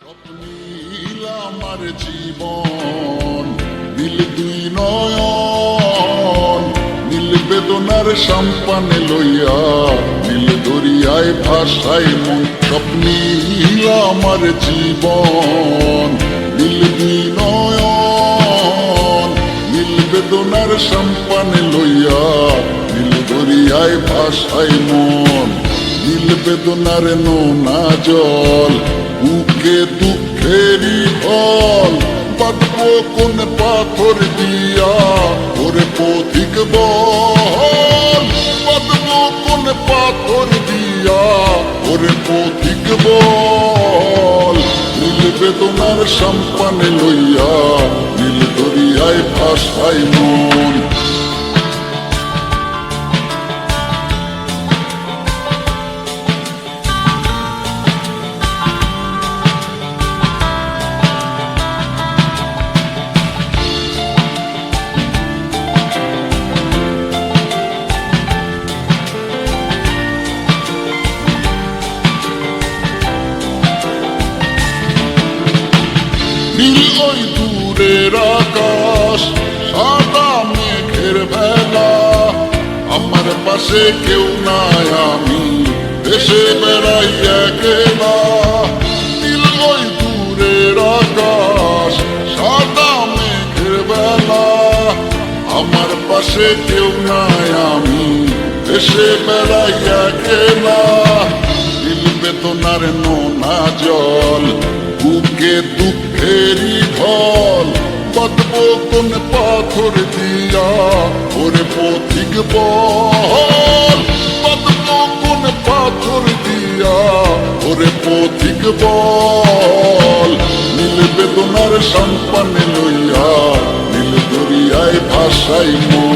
নীল আমার জীবন, নীল দুই নয়ন, নীল বেদনার সম্পানে লইয়া, নীল দরিয়ায় ভাসাই মন। স্বপ্নীল আমার জীবন, নীল দুই নয়ন, নীল বেদনার সম্পানে লইয়া, নীল দরিয়ায় ভাসাই মন। নীল বেদনার নোনা জল, বুকে দুঃখেরই ফল, বাঁধবো কোন পাথর দিয়া ওরে পথিক বল, বাঁধবো কোন পাথর দিয়া ওরে পথিক বল। নীল বেদনার সম্পানে লইয়া, নীল দরিয়ায় ভাসাই মন। নীল ওই দূরের আকাশ, সাদা মেঘের ভেলা, আমার পাশে কেউ নাই, আমি দেশে বেড়াই একলা। নীল ওই দূরের আকাশ, সাদা মেঘের ভেলা, আমার পাশে কেউ নাই, আমি দেশে বেড়াই একলা। নীল বেদনার নোনা জল, বুকে দুঃখেরই ঢল, বাঁধবো কোন পাথর দিয়া ওরে পথিক বল, বাঁধবো কোন পাথর দিয়া ওরে পথিক বল। নীল বেদনার সম্পানে লইয়া, নীল দরিয়ায় ভাসাই মন।